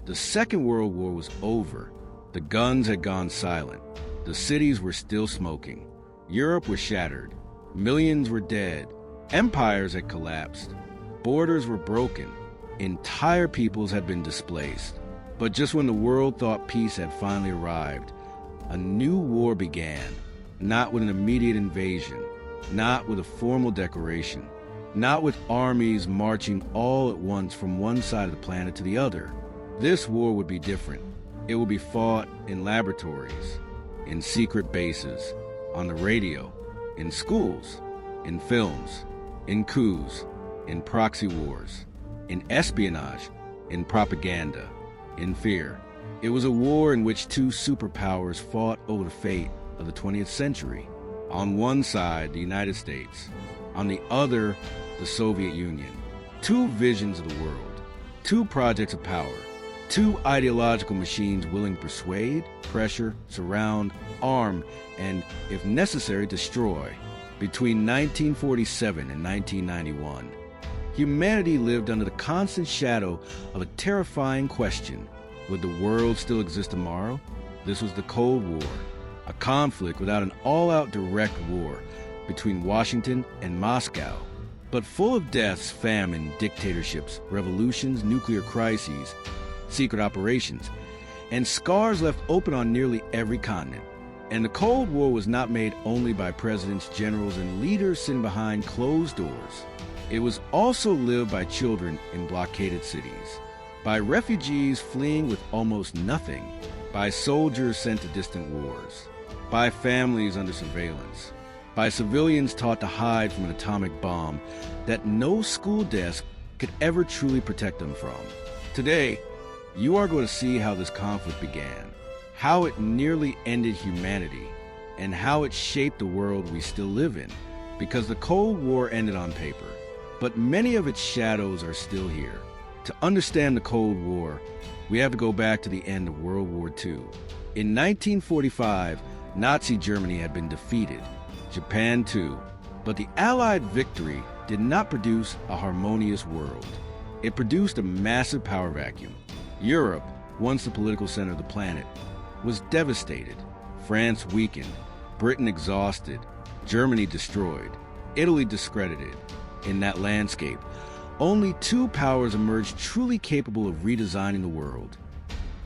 The Second World War was over. The guns had gone silent. The cities were still smoking. Europe was shattered. Millions were dead. Empires had collapsed. Borders were broken. Entire peoples had been displaced. But just when the world thought peace had finally arrived, a new war began. Not with an immediate invasion, not with a formal declaration, not with armies marching all at once from one side of the planet to the other. This war would be different. It would be fought in laboratories, in secret bases, on the radio, in schools, in films, in coups, in proxy wars, in espionage, in propaganda, in fear. It was a war in which two superpowers fought over the fate of the 20th century. On one side, the United States. On the other, the Soviet Union. Two visions of the world. Two projects of power. Two ideological machines willing to persuade, pressure, surround, arm, and, if necessary, destroy. Between 1947 and 1991, humanity lived under the constant shadow of a terrifying question. Would the world still exist tomorrow? This was the Cold War, a conflict without an all-out direct war between Washington and Moscow, but full of deaths, famine, dictatorships, revolutions, nuclear crises, secret operations, and scars left open on nearly every continent. And the Cold War was not made only by presidents, generals, and leaders sitting behind closed doors. It was also lived by children in blockaded cities, by refugees fleeing with almost nothing, by soldiers sent to distant wars, by families under surveillance, by civilians taught to hide from an atomic bomb that no school desk could ever truly protect them from. Today, you are going to see how this conflict began, how it nearly ended humanity, and how it shaped the world we still live in. Because the Cold War ended on paper, but many of its shadows are still here. To understand the Cold War, we have to go back to the end of World War II. In 1945, Nazi Germany had been defeated, Japan too, but the Allied victory did not produce a harmonious world. It produced a massive power vacuum. Europe, once the political center of the planet, was devastated. France weakened, Britain exhausted, Germany destroyed, Italy discredited. In that landscape, only two powers emerged truly capable of redesigning the world: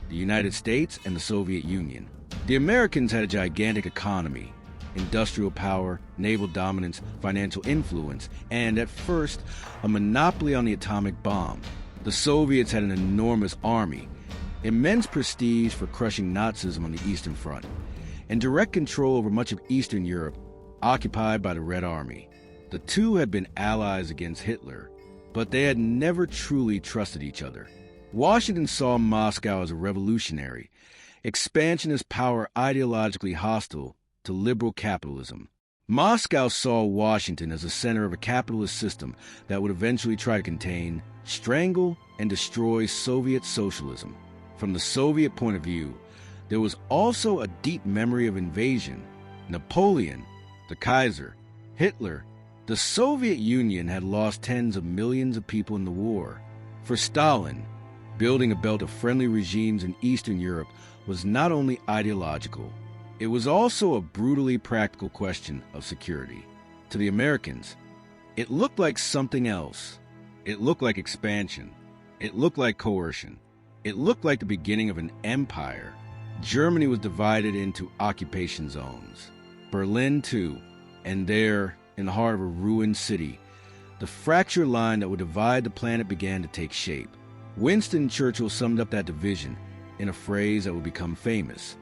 the United States and the Soviet Union. The Americans had a gigantic economy, industrial power, naval dominance, financial influence, and at first, a monopoly on the atomic bomb. The Soviets had an enormous army, immense prestige for crushing Nazism on the Eastern Front, and direct control over much of Eastern Europe, occupied by the Red Army. The two had been allies against Hitler, but they had never truly trusted each other. Washington saw Moscow as a revolutionary, expansionist power ideologically hostile to liberal capitalism. Moscow saw Washington as the center of a capitalist system that would eventually try to contain, strangle, and destroy Soviet socialism. From the Soviet point of view, there was also a deep memory of invasion. Napoleon, the Kaiser, Hitler, the Soviet Union had lost tens of millions of people in the war. For Stalin, building a belt of friendly regimes in Eastern Europe was not only ideological, it was also a brutally practical question of security. To the Americans, it looked like something else. It looked like expansion. It looked like coercion. It looked like the beginning of an empire. Germany was divided into occupation zones. Berlin, too, and there, in the heart of a ruined city, the fracture line that would divide the planet began to take shape. Winston Churchill summed up that division in a phrase that would become famous.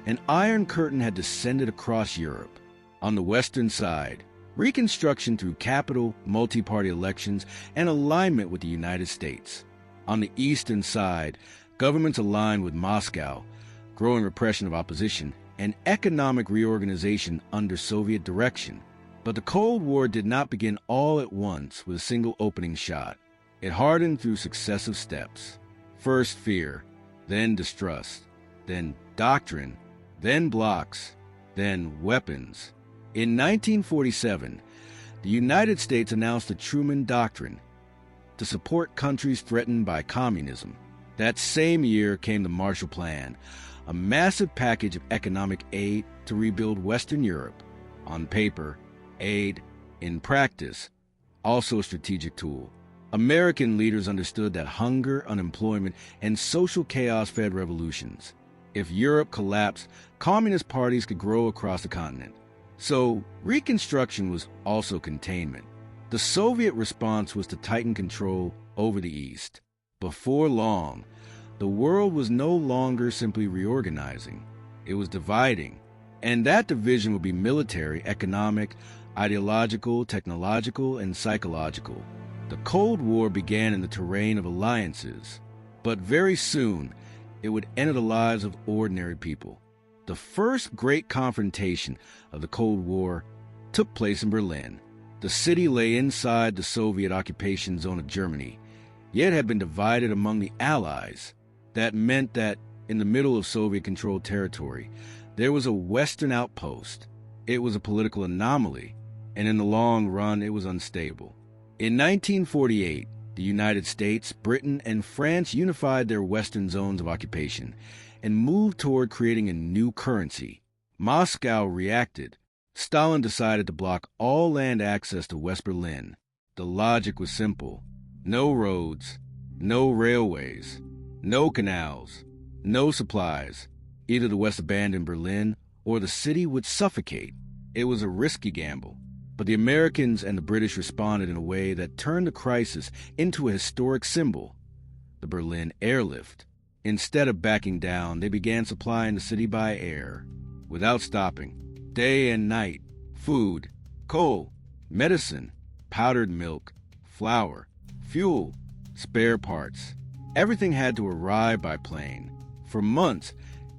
An iron curtain had descended across Europe. On the western side, reconstruction through capital, multi-party elections, and alignment with the United States. On the eastern side, governments aligned with Moscow, growing repression of opposition, and economic reorganization under Soviet direction. But the Cold War did not begin all at once with a single opening shot. It hardened through successive steps. First fear, then distrust, then doctrine, then blocks, then weapons. In 1947, the United States announced the Truman Doctrine to support countries threatened by communism. That same year came the Marshall Plan, a massive package of economic aid to rebuild Western Europe. On paper, aid; in practice, also a strategic tool. American leaders understood that hunger, unemployment, and social chaos fed revolutions. If Europe collapsed, communist parties could grow across the continent. So, Reconstruction was also containment. The Soviet response was to tighten control over the East. Before long, the world was no longer simply reorganizing. It was dividing. And that division would be military, economic, ideological, technological, and psychological. The Cold War began in the terrain of alliances, but very soon it would enter the lives of ordinary people. The first great confrontation of the Cold War took place in Berlin. The city lay inside the Soviet occupation zone of Germany, yet had been divided among the Allies. That meant that in the middle of Soviet-controlled territory, there was a Western outpost. It was a political anomaly, and in the long run, it was unstable. In 1948, the United States, Britain, and France unified their Western zones of occupation and moved toward creating a new currency. Moscow reacted. Stalin decided to block all land access to West Berlin. The logic was simple: no roads, no railways, no canals, no supplies. Either the West abandoned Berlin or the city would suffocate. It was a risky gamble, but the Americans and the British responded in a way that turned the crisis into a historic symbol: the Berlin airlift. Instead of backing down, they began supplying the city by air, without stopping, day and night. Food, coal, medicine, powdered milk, flour, fuel, spare parts. Everything had to arrive by plane. For months,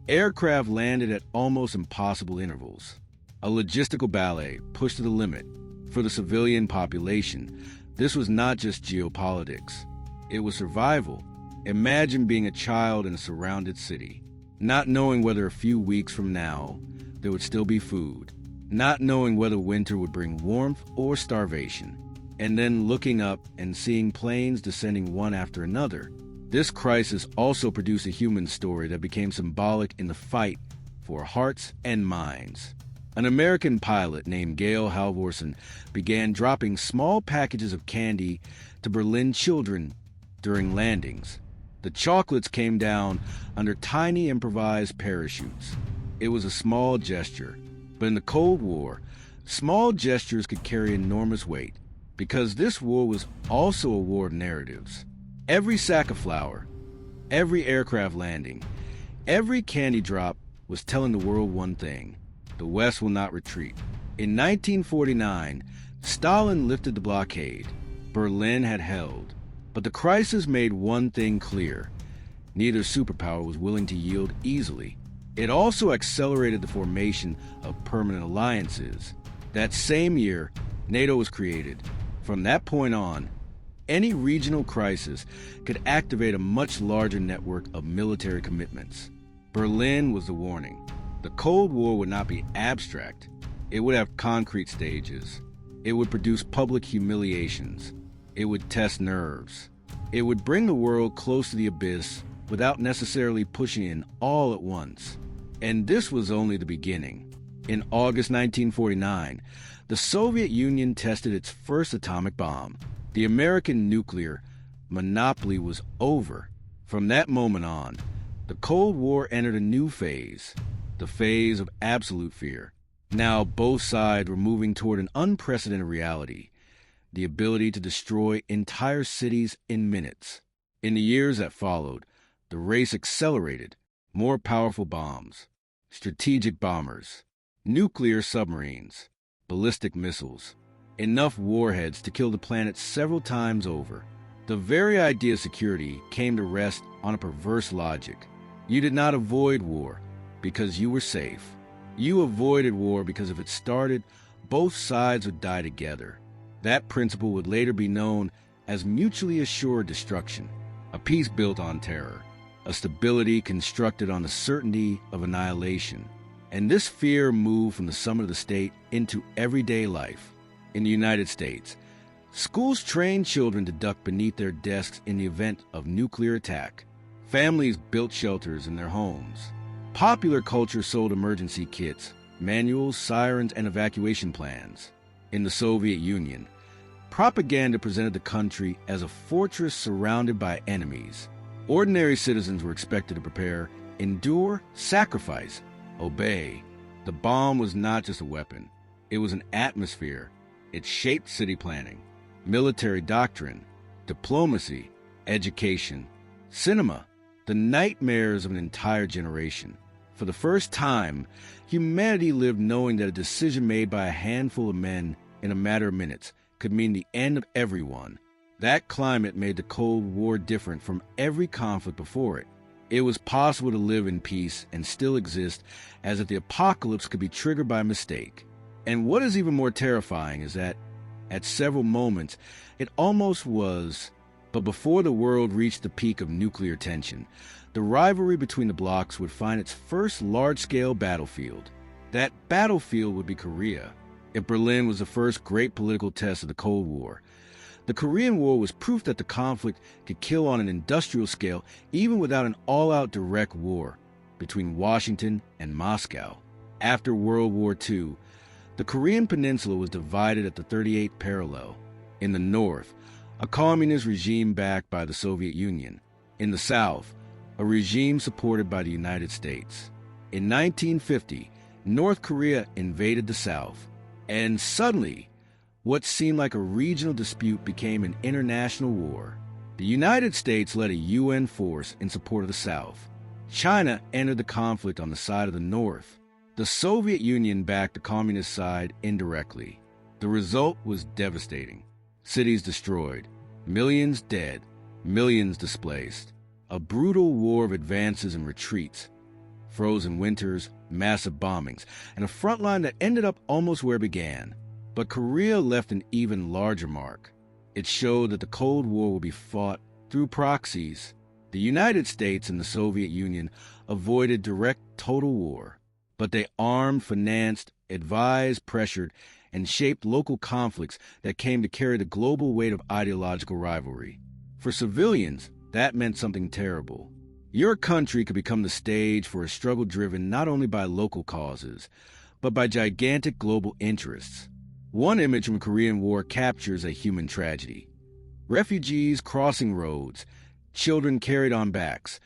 aircraft landed at almost impossible intervals. A logistical ballet pushed to the limit. For the civilian population, this was not just geopolitics. It was survival. Imagine being a child in a surrounded city, not knowing whether a few weeks from now there would still be food, not knowing whether winter would bring warmth or starvation, and then looking up and seeing planes descending one after another. This crisis also produced a human story that became symbolic in the fight for hearts and minds. An American pilot named Gail Halvorsen began dropping small packages of candy to Berlin children during landings. The chocolates came down under tiny improvised parachutes. It was a small gesture, but in the Cold War, small gestures could carry enormous weight, because this war was also a war of narratives. Every sack of flour, every aircraft landing, every candy drop was telling the world one thing: the West will not retreat. In 1949, Stalin lifted the blockade. Berlin had held. But the crisis made one thing clear: neither superpower was willing to yield easily. It also accelerated the formation of permanent alliances. That same year, NATO was created. From that point on, any regional crisis could activate a much larger network of military commitments. Berlin was the warning. The Cold War would not be abstract. It would have concrete stages. It would produce public humiliations. It would test nerves. It would bring the world close to the abyss without necessarily pushing in all at once. And this was only the beginning. In August 1949, the Soviet Union tested its first atomic bomb. The American nuclear monopoly was over. From that moment on, the Cold War entered a new phase, the phase of absolute fear. Now both sides were moving toward an unprecedented reality: the ability to destroy entire cities in minutes. In the years that followed, the race accelerated. More powerful bombs, strategic bombers, nuclear submarines, ballistic missiles, enough warheads to kill the planet several times over. The very idea of security came to rest on a perverse logic. You did not avoid war because you were safe. You avoided war because if it started, both sides would die together. That principle would later be known as mutually assured destruction, a peace built on terror, a stability constructed on the certainty of annihilation. And this fear moved from the summit of the state into everyday life. In the United States, schools trained children to duck beneath their desks in the event of nuclear attack. Families built shelters in their homes. Popular culture sold emergency kits, manuals, sirens, and evacuation plans. In the Soviet Union, propaganda presented the country as a fortress surrounded by enemies. Ordinary citizens were expected to prepare, endure, sacrifice, obey. The bomb was not just a weapon. It was an atmosphere. It shaped city planning, military doctrine, diplomacy, education, cinema, the nightmares of an entire generation. For the first time, humanity lived knowing that a decision made by a handful of men in a matter of minutes could mean the end of everyone. That climate made the Cold War different from every conflict before it. It was possible to live in peace and still exist, as if the apocalypse could be triggered by mistake. And what is even more terrifying is that, at several moments, it almost was. But before the world reached the peak of nuclear tension, the rivalry between the blocs would find its first large-scale battlefield. That battlefield would be Korea. If Berlin was the first great political test of the Cold War, the Korean War was proof that the conflict could kill on an industrial scale even without an all-out direct war between Washington and Moscow. After World War II, the Korean peninsula was divided at the 38th parallel. In the north, a communist regime backed by the Soviet Union. In the south, a regime supported by the United States. In 1950, North Korea invaded the south, and suddenly, what seemed like a regional dispute became an international war. The United States led a UN force in support of the South. China entered the conflict on the side of the North. The Soviet Union backed the communist side indirectly. The result was devastating. Cities destroyed, millions dead, millions displaced. A brutal war of advances and retreats, frozen winters, massive bombings, and a front line that ended up almost where it began. But Korea left an even larger mark. It showed that the Cold War would be fought through proxies. The United States and the Soviet Union avoided direct total war, but they armed, financed, advised, pressured, and shaped local conflicts that came to carry the global weight of ideological rivalry. For civilians, that meant something terrible. Your country could become the stage for a struggle driven not only by local causes, but by gigantic global interests. One image from the Korean War captures a human tragedy. Refugees crossing roads, children carried on backs,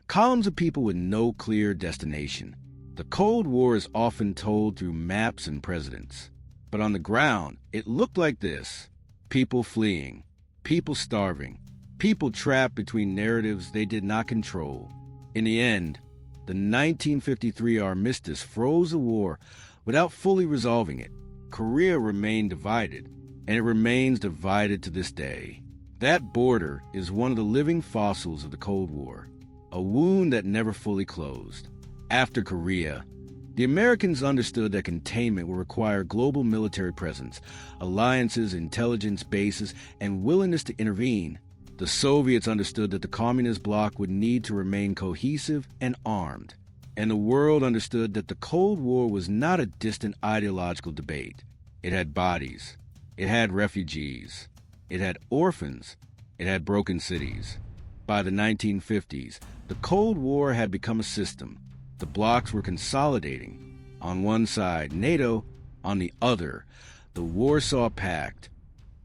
columns of people with no clear destination. The Cold War is often told through maps and presidents. But on the ground, it looked like this. People fleeing, people starving, people trapped between narratives they did not control. In the end, the 1953 armistice froze the war without fully resolving it. Korea remained divided, and it remains divided to this day. That border is one of the living fossils of the Cold War, a wound that never fully closed. After Korea, the Americans understood that containment would require global military presence, alliances, intelligence bases, and willingness to intervene. The Soviets understood that the communist bloc would need to remain cohesive and armed. And the world understood that the Cold War was not a distant ideological debate. It had bodies. It had refugees. It had orphans. It had broken cities. By the 1950s, the Cold War had become a system. The blocs were consolidating. On one side, NATO. On the other, the Warsaw Pact.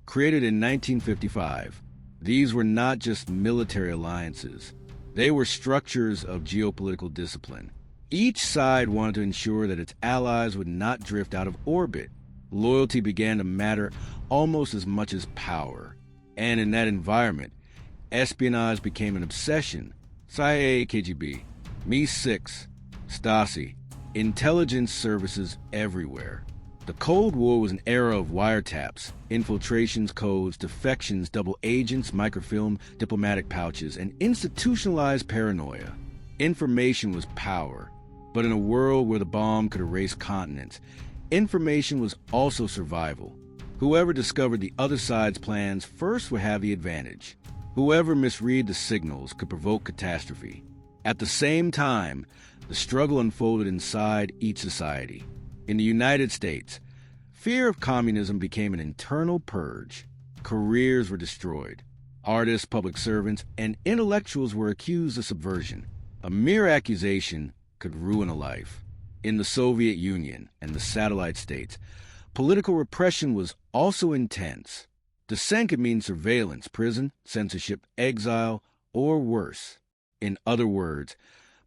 Created in 1955, these were not just military alliances. They were structures of geopolitical discipline. Each side wanted to ensure that its allies would not drift out of orbit. Loyalty began to matter almost as much as power. And in that environment, espionage became an obsession. CIA, KGB, Mi-6, Stasi, intelligence services everywhere. The Cold War was an era of wiretaps, infiltrations, codes, defections, double agents, microfilm, diplomatic pouches, and institutionalized paranoia. Information was power. But in a world where the bomb could erase continents, information was also survival. Whoever discovered the other side's plans first would have the advantage. Whoever misread the signals could provoke catastrophe. At the same time, the struggle unfolded inside each society. In the United States, fear of communism became an internal purge. Careers were destroyed. Artists, public servants, and intellectuals were accused of subversion. A mere accusation could ruin a life. In the Soviet Union and the satellite states, political repression was also intense. Dissent could mean surveillance, prison, censorship, exile, or worse. In other words,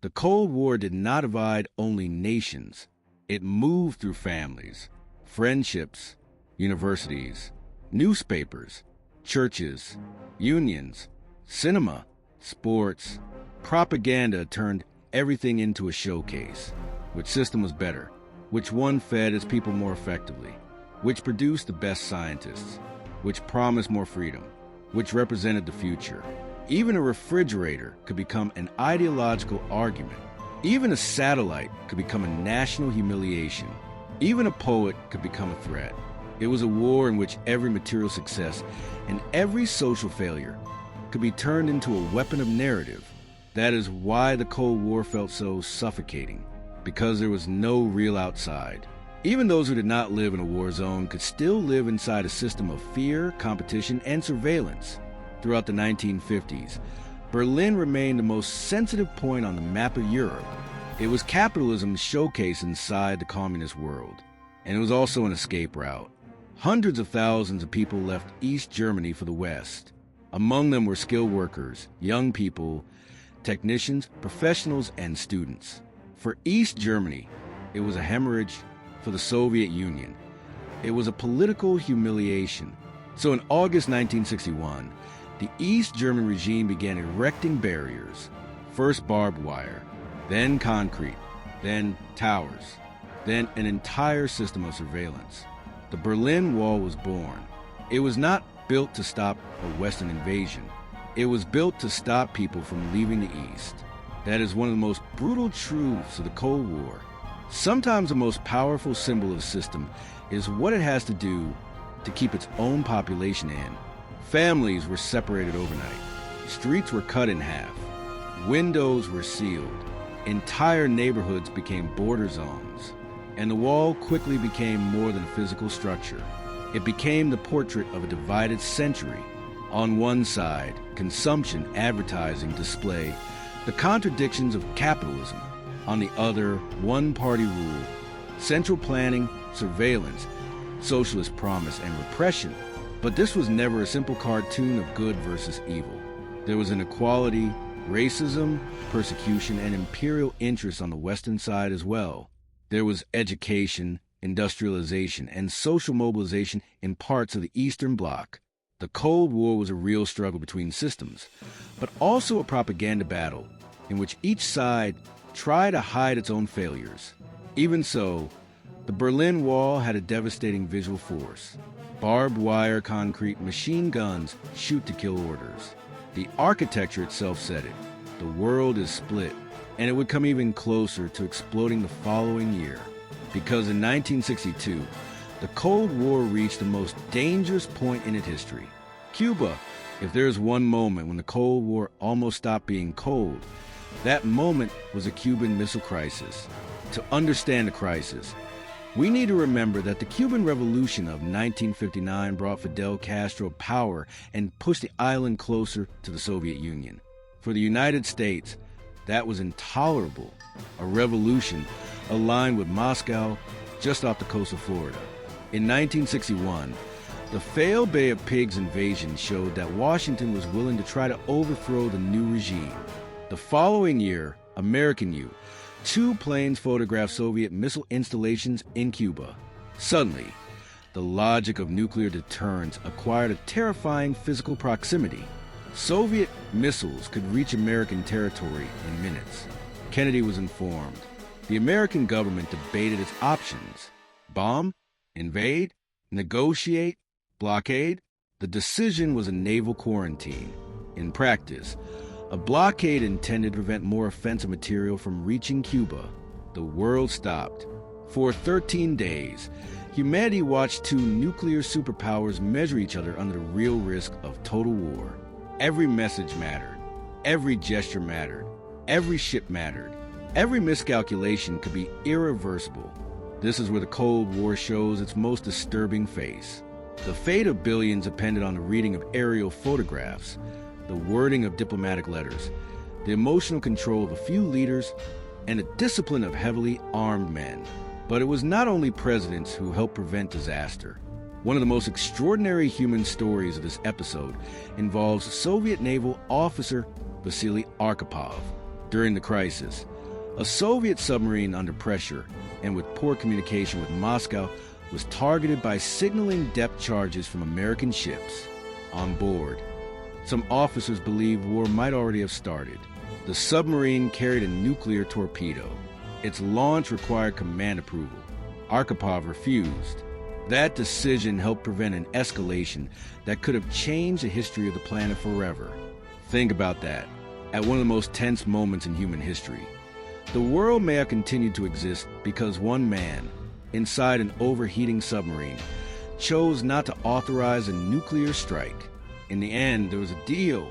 the Cold War did not divide only nations. It moved through families, friendships, universities, newspapers, churches, unions, cinema, sports. Propaganda turned everything into a showcase. Which system was better? Which one fed its people more effectively? Which produced the best scientists? Which promised more freedom? Which represented the future? Even a refrigerator could become an ideological argument. Even a satellite could become a national humiliation. Even a poet could become a threat. It was a war in which every material success and every social failure could be turned into a weapon of narrative. That is why the Cold War felt so suffocating, because there was no real outside. Even those who did not live in a war zone could still live inside a system of fear, competition, and surveillance. Throughout the 1950s, Berlin remained the most sensitive point on the map of Europe. It was capitalism's showcase inside the communist world, and it was also an escape route. Hundreds of thousands of people left East Germany for the West. Among them were skilled workers, young people, technicians, professionals, and students. For East Germany, it was a hemorrhage. For the Soviet Union, it was a political humiliation. So in August 1961, the East German regime began erecting barriers. First barbed wire, then concrete, then towers, then an entire system of surveillance. The Berlin Wall was born. It was not built to stop a Western invasion. It was built to stop people from leaving the East. That is one of the most brutal truths of the Cold War. Sometimes the most powerful symbol of a system is what it has to do to keep its own population in. Families were separated overnight. Streets were cut in half. Windows were sealed. Entire neighborhoods became border zones. And the wall quickly became more than a physical structure. It became the portrait of a divided century. On one side, consumption, advertising, display, the contradictions of capitalism. On the other, one-party rule, central planning, surveillance, socialist promise, and repression. But this was never a simple cartoon of good versus evil. There was inequality, racism, persecution, and imperial interests on the Western side as well. There was education, industrialization, and social mobilization in parts of the Eastern Bloc. The Cold War was a real struggle between systems, but also a propaganda battle in which each side tried to hide its own failures. Even so, the Berlin Wall had a devastating visual force. Barbed wire, concrete, machine guns, shoot to kill orders. The architecture itself said it. The world is split, and it would come even closer to exploding the following year. Because in 1962, the Cold War reached the most dangerous point in its history. Cuba, if there's one moment when the Cold War almost stopped being cold, that moment was a Cuban Missile Crisis. To understand the crisis, we need to remember that the Cuban Revolution of 1959 brought Fidel Castro power and pushed the island closer to the Soviet Union. For the United States, that was intolerable. A revolution aligned with Moscow just off the coast of Florida. In 1961, the failed Bay of Pigs invasion showed that Washington was willing to try to overthrow the new regime. The following year, American U, 2 planes photographed Soviet missile installations in Cuba. Suddenly, the logic of nuclear deterrence acquired a terrifying physical proximity. Soviet missiles could reach American territory in minutes. Kennedy was informed. The American government debated its options: bomb, invade, negotiate, blockade. The decision was a naval quarantine. In practice, a blockade intended to prevent more offensive material from reaching Cuba. The world stopped. For 13 days, humanity watched 2 nuclear superpowers measure each other under the real risk of total war. Every message mattered. Every gesture mattered. Every ship mattered. Every miscalculation could be irreversible. This is where the Cold War shows its most disturbing face. The fate of billions depended on the reading of aerial photographs, the wording of diplomatic letters, the emotional control of a few leaders, and the discipline of heavily armed men. But it was not only presidents who helped prevent disaster. One of the most extraordinary human stories of this episode involves Soviet naval officer Vasily Arkhipov. During the crisis, a Soviet submarine under pressure and with poor communication with Moscow was targeted by signaling depth charges from American ships. On board, some officers believed war might already have started. The submarine carried a nuclear torpedo. Its launch required command approval. Arkhipov refused. That decision helped prevent an escalation that could have changed the history of the planet forever. Think about that. At one of the most tense moments in human history, the world may have continued to exist because one man, inside an overheating submarine, chose not to authorize a nuclear strike. In the end, there was a deal.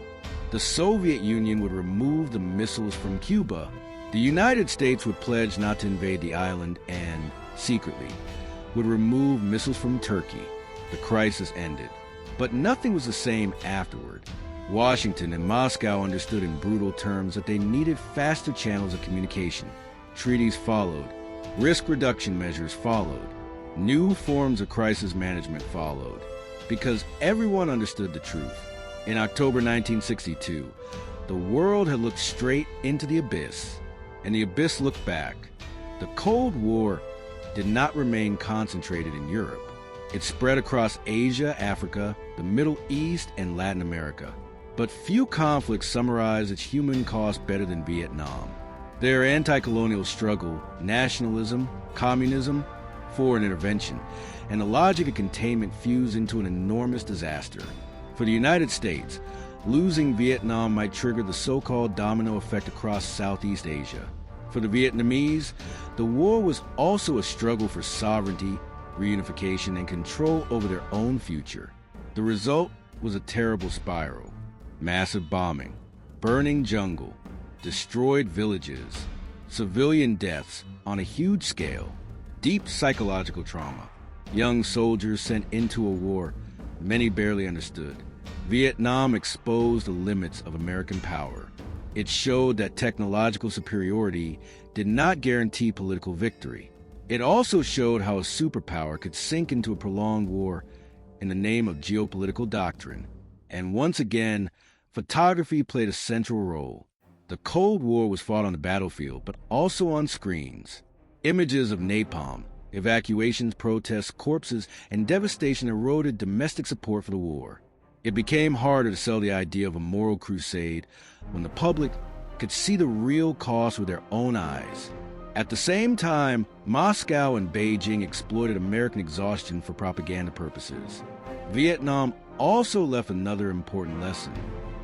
The Soviet Union would remove the missiles from Cuba. The United States would pledge not to invade the island and, secretly, would remove missiles from Turkey. The crisis ended. But nothing was the same afterward. Washington and Moscow understood in brutal terms that they needed faster channels of communication. Treaties followed. Risk reduction measures followed. New forms of crisis management followed. Because everyone understood the truth. In October 1962, the world had looked straight into the abyss, and the abyss looked back. The Cold War did not remain concentrated in Europe. It spread across Asia, Africa, the Middle East, and Latin America. But few conflicts summarize its human cost better than Vietnam. Their anti-colonial struggle, nationalism, communism, foreign intervention, and the logic of containment fused into an enormous disaster. For the United States, losing Vietnam might trigger the so-called domino effect across Southeast Asia. For the Vietnamese, the war was also a struggle for sovereignty, reunification, and control over their own future. The result was a terrible spiral. Massive bombing, burning jungle, destroyed villages, civilian deaths on a huge scale, deep psychological trauma, young soldiers sent into a war many barely understood. Vietnam exposed the limits of American power. It showed that technological superiority did not guarantee political victory. It also showed how a superpower could sink into a prolonged war in the name of geopolitical doctrine. And once again, photography played a central role. The Cold War was fought on the battlefield, but also on screens. Images of napalm, evacuations, protests, corpses, and devastation eroded domestic support for the war. It became harder to sell the idea of a moral crusade when the public could see the real cost with their own eyes. At the same time, Moscow and Beijing exploited American exhaustion for propaganda purposes. Vietnam also left another important lesson.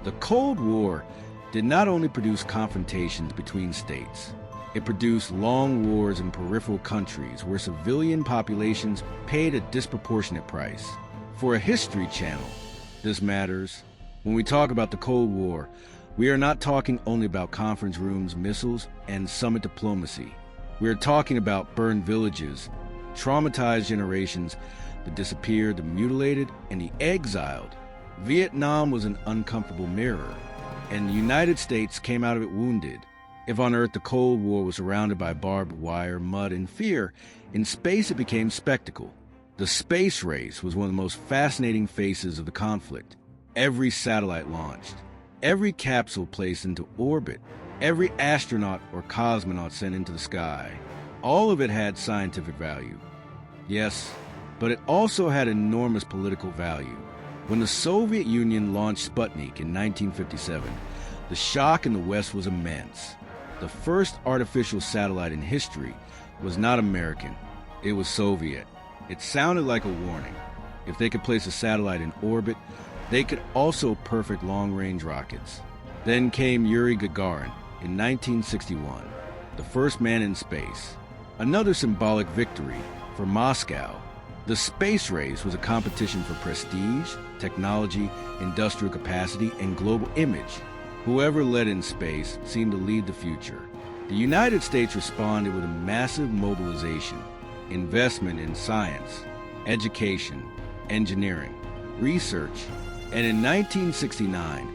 The Cold War did not only produce confrontations between states, it produced long wars in peripheral countries where civilian populations paid a disproportionate price. For a History Channel, this matters. When we talk about the Cold War, we are not talking only about conference rooms, missiles, and summit diplomacy. We are talking about burned villages, traumatized generations, the disappeared, the mutilated, and the exiled. Vietnam was an uncomfortable mirror, and the United States came out of it wounded. If on Earth the Cold War was surrounded by barbed wire, mud, and fear, in space it became spectacle. The space race was one of the most fascinating faces of the conflict. Every satellite launched, every capsule placed into orbit, every astronaut or cosmonaut sent into the sky, all of it had scientific value. Yes, but it also had enormous political value. When the Soviet Union launched Sputnik in 1957, the shock in the West was immense. The first artificial satellite in history was not American, it was Soviet. It sounded like a warning. If they could place a satellite in orbit, they could also perfect long-range rockets. Then came Yuri Gagarin in 1961, the first man in space. Another symbolic victory for Moscow. The space race was a competition for prestige, technology, industrial capacity, and global image. Whoever led in space seemed to lead the future. The United States responded with a massive mobilization, investment in science, education, engineering, research, and in 1969,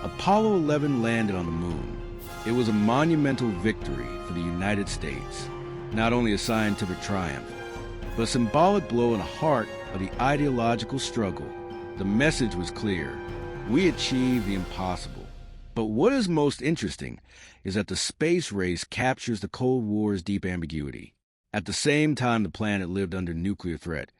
Apollo 11 landed on the moon. It was a monumental victory for the United States, not only a scientific triumph, but a symbolic blow in the heart of the ideological struggle. The message was clear. We achieved the impossible. But what is most interesting is that the space race captures the Cold War's deep ambiguity. At the same time the planet lived under nuclear threat,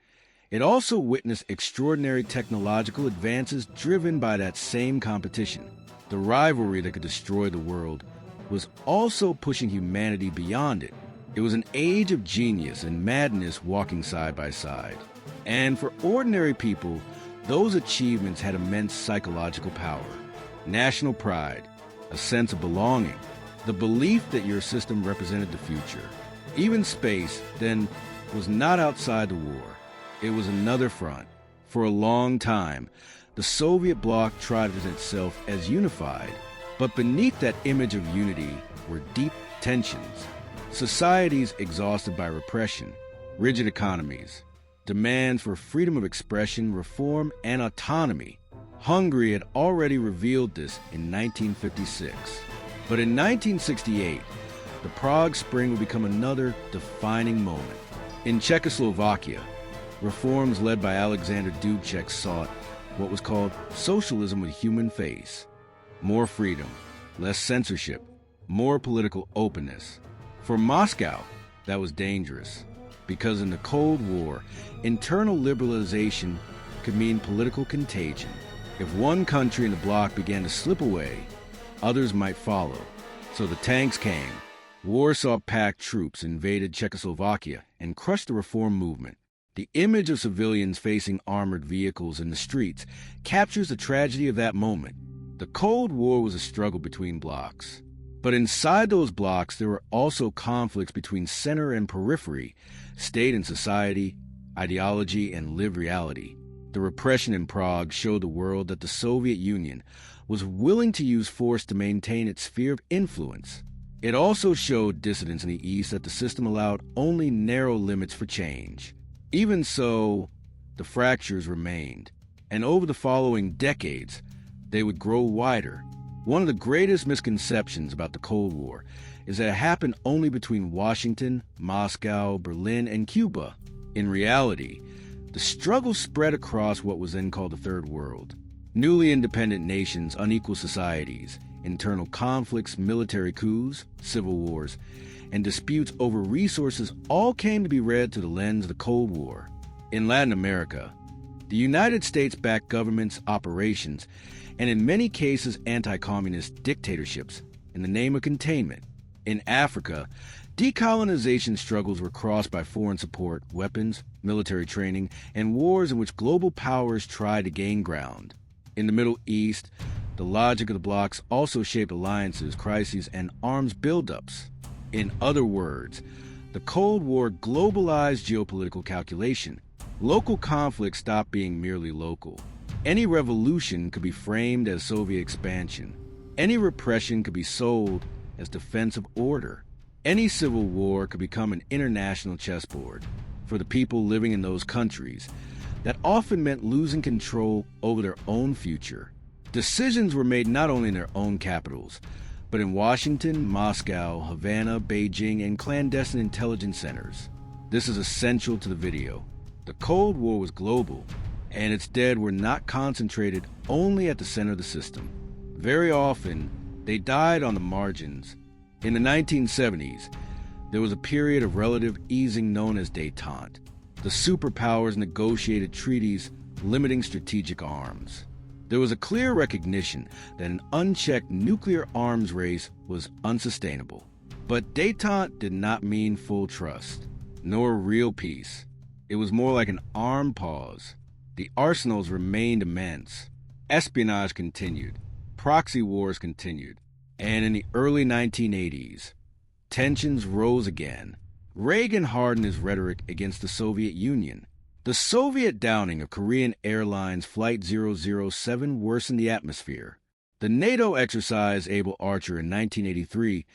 it also witnessed extraordinary technological advances driven by that same competition. The rivalry that could destroy the world was also pushing humanity beyond it. It was an age of genius and madness walking side by side. And for ordinary people, those achievements had immense psychological power. National pride, a sense of belonging, the belief that your system represented the future. Even space, then, was not outside the war. It was another front. For a long time, the Soviet bloc tried to present itself as unified, but beneath that image of unity were deep tensions. Societies exhausted by repression, rigid economies, demands for freedom of expression, reform, and autonomy. Hungary had already revealed this in 1956. But in 1968, the Prague Spring would become another defining moment. In Czechoslovakia, reforms led by Alexander Dubček sought what was called socialism with human face. More freedom, less censorship, more political openness. For Moscow, that was dangerous, because in the Cold War, internal liberalization could mean political contagion. If one country in the bloc began to slip away, others might follow. So the tanks came. Warsaw-packed troops invaded Czechoslovakia and crushed the reform movement. The image of civilians facing armored vehicles in the streets captures the tragedy of that moment. The Cold War was a struggle between blocs. But inside those blocs, there were also conflicts between center and periphery, state and society, ideology and lived reality. The repression in Prague showed the world that the Soviet Union was willing to use force to maintain its sphere of influence. It also showed dissidents in the East that the system allowed only narrow limits for change. Even so, the fractures remained, and over the following decades, they would grow wider. One of the greatest misconceptions about the Cold War is that it happened only between Washington, Moscow, Berlin, and Cuba. In reality, the struggle spread across what was then called the Third World. Newly independent nations, unequal societies, internal conflicts, military coups, civil wars, and disputes over resources all came to be read through the lens of the Cold War. In Latin America, the United States backed governments' operations and in many cases anti-communist dictatorships in the name of containment. In Africa, decolonization struggles were crossed by foreign support, weapons, military training, and wars in which global powers tried to gain ground. In the Middle East, the logic of the blocs also shaped alliances, crises, and arms buildups. In other words, the Cold War globalized geopolitical calculation. Local conflicts stopped being merely local. Any revolution could be framed as Soviet expansion. Any repression could be sold as defensive order. Any civil war could become an international chessboard. For the people living in those countries, that often meant losing control over their own future. Decisions were made not only in their own capitals, but in Washington, Moscow, Havana, Beijing, and clandestine intelligence centers. This is essential to the video. The Cold War was global, and its dead were not concentrated only at the center of the system. Very often, they died on the margins. In the 1970s, there was a period of relative easing known as détente. The superpowers negotiated treaties limiting strategic arms. There was a clear recognition that an unchecked nuclear arms race was unsustainable. But détente did not mean full trust, nor real peace. It was more like an armed pause. The arsenals remained immense. Espionage continued. Proxy wars continued. And in the early 1980s, tensions rose again. Reagan hardened his rhetoric against the Soviet Union. The Soviet downing of Korean Airlines Flight 007 worsened the atmosphere. The NATO exercise Able Archer in 1983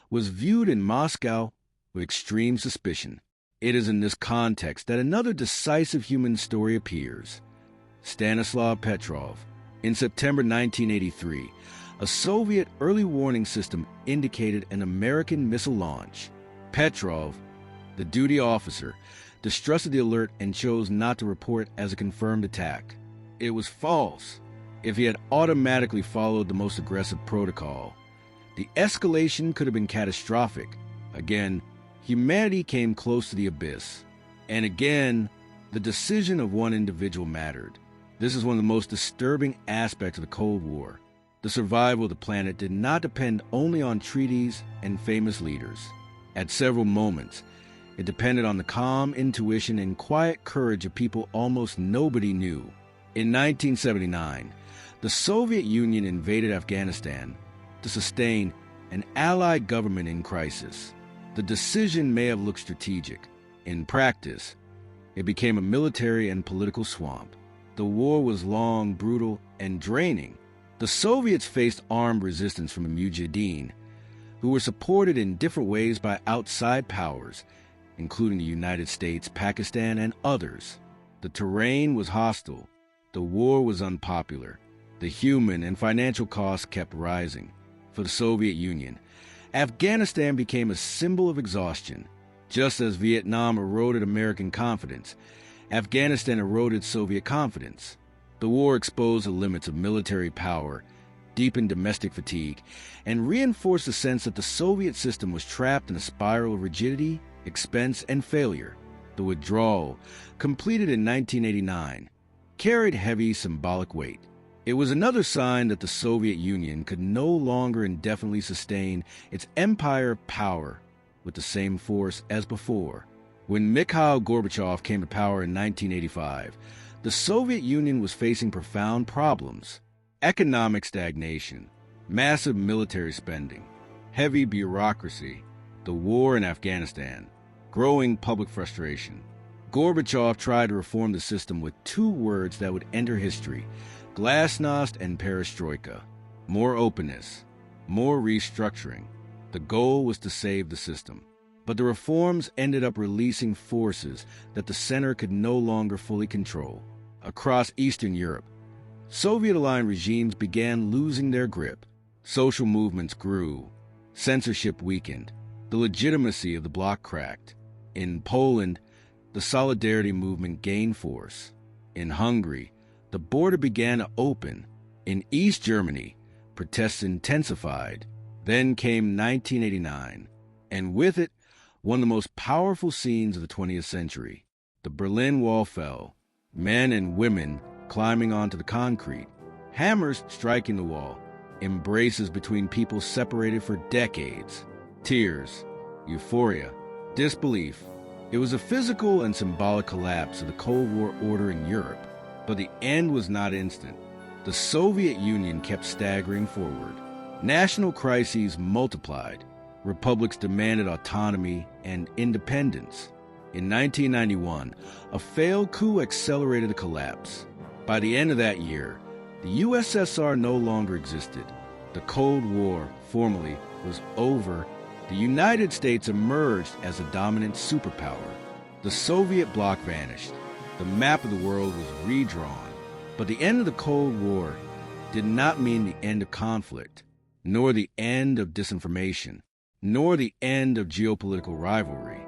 was viewed in Moscow with extreme suspicion. It is in this context that another decisive human story appears. Stanislav Petrov. In September 1983, a Soviet early warning system indicated an American missile launch. Petrov, the duty officer, distrusted the alert and chose not to report as a confirmed attack. It was false. If he had automatically followed the most aggressive protocol, the escalation could have been catastrophic. Again, humanity came close to the abyss. And again, the decision of one individual mattered. This is one of the most disturbing aspects of the Cold War. The survival of the planet did not depend only on treaties and famous leaders. At several moments, it depended on the calm intuition and quiet courage of people almost nobody knew. In 1979, the Soviet Union invaded Afghanistan to sustain an allied government in crisis. The decision may have looked strategic. In practice, it became a military and political swamp. The war was long, brutal, and draining. The Soviets faced armed resistance from the Mujahideen, who were supported in different ways by outside powers, including the United States, Pakistan, and others. The terrain was hostile. The war was unpopular. The human and financial costs kept rising. For the Soviet Union, Afghanistan became a symbol of exhaustion. Just as Vietnam eroded American confidence, Afghanistan eroded Soviet confidence. The war exposed the limits of military power, deepened domestic fatigue, and reinforced the sense that the Soviet system was trapped in a spiral of rigidity, expense, and failure. The withdrawal, completed in 1989, carried heavy symbolic weight. It was another sign that the Soviet Union could no longer indefinitely sustain its empire of power with the same force as before. When Mikhail Gorbachev came to power in 1985, the Soviet Union was facing profound problems: economic stagnation, massive military spending, heavy bureaucracy, the war in Afghanistan, growing public frustration. Gorbachev tried to reform the system with two words that would enter history: glasnost and perestroika. More openness, more restructuring. The goal was to save the system. But the reforms ended up releasing forces that the center could no longer fully control. Across Eastern Europe, Soviet-aligned regimes began losing their grip. Social movements grew. Censorship weakened. The legitimacy of the bloc cracked. In Poland, the Solidarity movement gained force. In Hungary, the border began to open. In East Germany, protests intensified. Then came 1989, and with it, one of the most powerful scenes of the 20th century. The Berlin Wall fell, men and women climbing onto the concrete, hammers striking the wall, embraces between people separated for decades, tears, euphoria, disbelief. It was a physical and symbolic collapse of the Cold War order in Europe, but the end was not instant. The Soviet Union kept staggering forward. National crises multiplied. Republics demanded autonomy and independence. In 1991, a failed coup accelerated the collapse. By the end of that year, the USSR no longer existed. The Cold War, formally, was over. The United States emerged as a dominant superpower. The Soviet bloc vanished. The map of the world was redrawn. But the end of the Cold War did not mean the end of conflict, nor the end of disinformation, nor the end of geopolitical rivalry,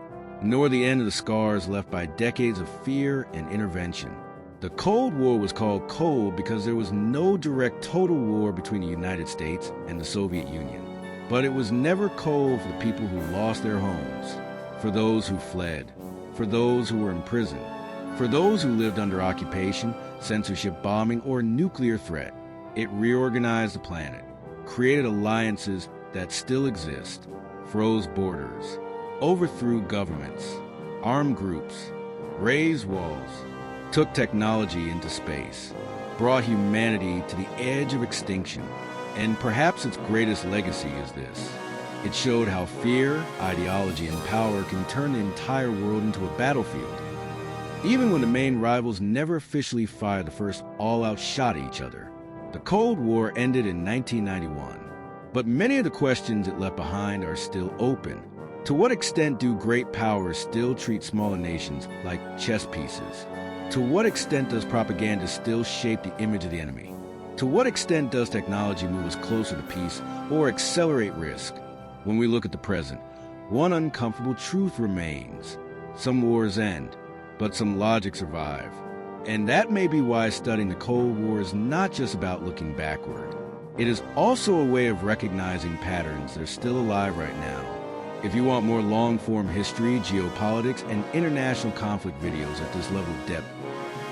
nor the end of the scars left by decades of fear and intervention. The Cold War was called cold because there was no direct total war between the United States and the Soviet Union. But it was never cold for the people who lost their homes, for those who fled, for those who were imprisoned, for those who lived under occupation, censorship, bombing, or nuclear threat. It reorganized the planet, created alliances that still exist, froze borders, overthrew governments, armed groups, raised walls, took technology into space, brought humanity to the edge of extinction. And perhaps its greatest legacy is this: it showed how fear, ideology, and power can turn the entire world into a battlefield. Even when the main rivals never officially fired the first all-out shot at each other. The Cold War ended in 1991, but many of the questions it left behind are still open. To what extent do great powers still treat smaller nations like chess pieces? To what extent does propaganda still shape the image of the enemy? To what extent does technology move us closer to peace or accelerate risk? When we look at the present, one uncomfortable truth remains. Some wars end, but some logic survive. And that may be why studying the Cold War is not just about looking backward. It is also a way of recognizing patterns that are still alive right now. If you want more long-form history, geopolitics, and international conflict videos at this level of depth,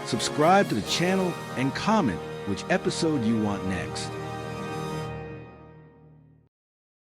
subscribe to the channel and comment which episode you want next.